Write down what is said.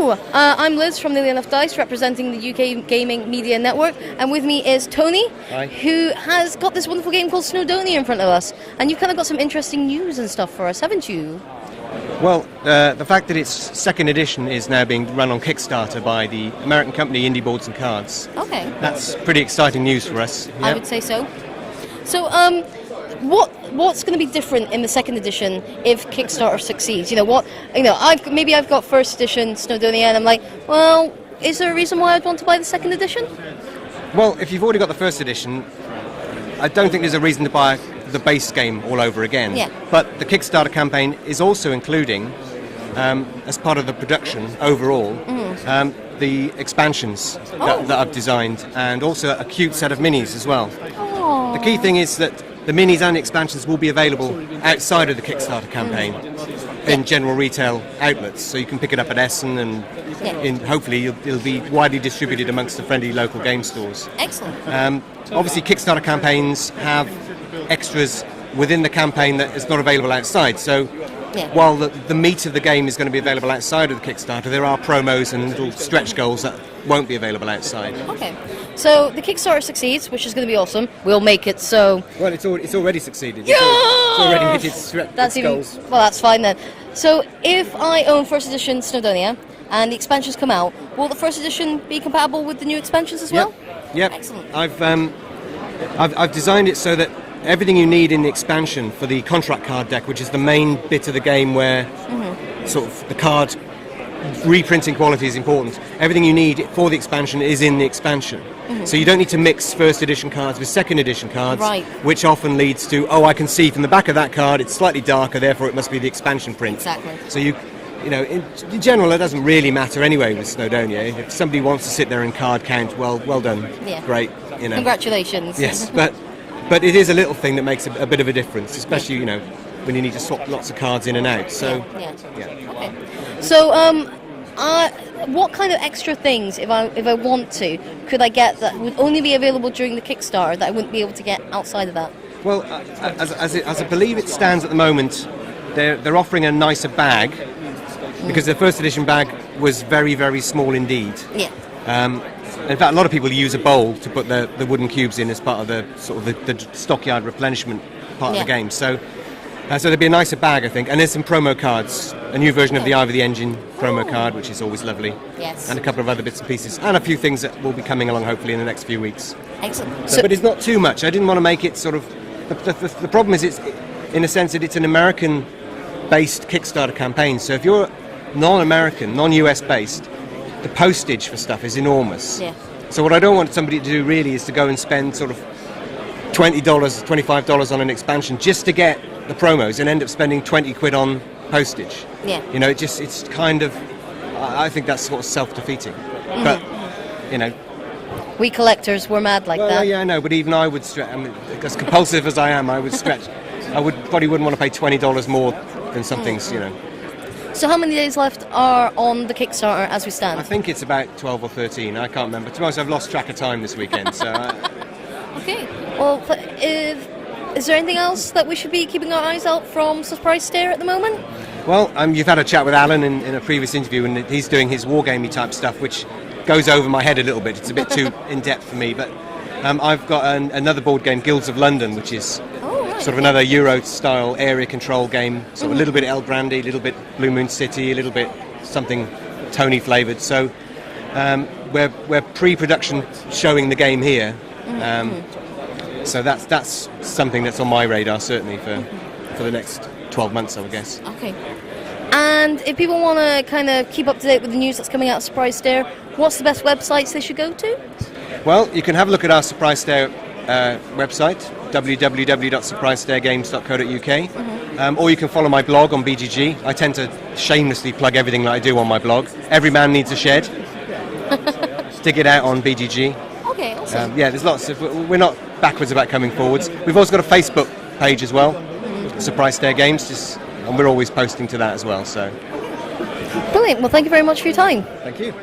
Hello, I'm Liz from Nearly Enough Dice, representing the UK Gaming Media Network, and with me is Tony, Hi. Who has got this wonderful game called Snowdonia in front of us. And you've kind of got some interesting news and stuff for us, haven't you? Well, the fact that its second edition is now being run on Kickstarter by the American company Indie Boards and Cards. Okay. That's pretty exciting news for us. I would say so. So, what's going to be different in the second edition if Kickstarter succeeds? I've got first edition Snowdonia, and I'm like, well, is there a reason why I'd want to buy the second edition? Well, if you've already got the first edition, I don't think there's a reason to buy the base game all over again. Yeah. But the Kickstarter campaign is also including, as part of the production overall, the expansions that I've designed, and also a cute set of minis as well. Aww. The key thing is that the minis and the expansions will be available outside of the Kickstarter campaign in general retail outlets, so you can pick it up at Essen, and hopefully it'll be widely distributed amongst the friendly local game stores. Excellent. Obviously, Kickstarter campaigns have extras within the campaign that is not available outside, so while the meat of the game is going to be available outside of the Kickstarter, there are promos and little stretch goals that won't be available outside. Okay, so the Kickstarter succeeds, which is going to be awesome. We'll make it so... Well, it's already succeeded. Yeah! It's already hit its goals. Well, that's fine then. So if I own first edition Snowdonia and the expansions come out, will the first edition be compatible with the new expansions as well? Yep. Excellent. I've designed it so that everything you need in the expansion for the contract card deck, which is the main bit of the game where sort of the card reprinting quality is important, everything you need for the expansion is in the expansion. So you don't need to mix first edition cards with second edition cards, which often leads to, I can see from the back of that card it's slightly darker, therefore it must be the expansion print. Exactly. So in general, it doesn't really matter anyway with Snowdonia. If somebody wants to sit there and card count, well done. Yeah. Great. Congratulations. Yes, but it is a little thing that makes a bit of a difference, especially when you need to swap lots of cards in and out. So Okay. So what kind of extra things, if I want to, could I get that would only be available during the Kickstarter that I wouldn't be able to get outside of that? Well, as I believe it stands at the moment, they're offering a nicer bag, because the first edition bag was very, very small indeed. Yeah. In fact, a lot of people use a bowl to put the wooden cubes in as part of the sort of the stockyard replenishment part of the game. So there'd be a nicer bag, I think, and there's some promo cards, a new version of the Eye of the Engine promo card, which is always lovely. Yes. And a couple of other bits and pieces, and a few things that will be coming along hopefully in the next few weeks. Excellent. But it's not too much. I didn't want to make it sort of. The problem is it's in a sense that it's an American-based Kickstarter campaign. So if you're non-American, non-US based, the postage for stuff is enormous. Yeah. So what I don't want somebody to do really is to go and spend sort of $20, $25 on an expansion just to get the promos and end up spending 20 quid on postage. Yeah. It's kind of, I think that's sort of self-defeating. But, we collectors, we're mad like that. Yeah, I know, but even I would stretch, as compulsive as I am, I would stretch. I probably wouldn't want to pay $20 more than some things, So how many days left are on the Kickstarter as we stand? I think it's about 12 or 13. I can't remember. To be honest, I've lost track of time this weekend. So. Okay. Well, is there anything else that we should be keeping our eyes out from Surprise Stare at the moment? Well, you've had a chat with Alan in a previous interview, and he's doing his wargamey type stuff, which goes over my head a little bit. It's a bit too in-depth for me. But I've got another board game, Guilds of London, which is... sort of another Euro-style area control game, sort of a little bit El Grande, a little bit Blue Moon City, a little bit something Tony flavoured. So we're pre-production showing the game here. So that's something that's on my radar certainly for the next 12 months, I would guess. Okay. And if people want to kind of keep up to date with the news that's coming out of Surprise Stare, what's the best websites they should go to? Well, you can have a look at our Surprise Stare website, www.surprisestaregames.co.uk, or you can follow my blog on BGG. I tend to shamelessly plug everything that I do on my blog. Every Man Needs a Shed. Stick it out on BGG. Okay, awesome. There's lots of... We're not backwards about coming forwards. We've also got a Facebook page as well, Surprise Stare Games, and we're always posting to that as well. So. Brilliant. Well, thank you very much for your time. Thank you.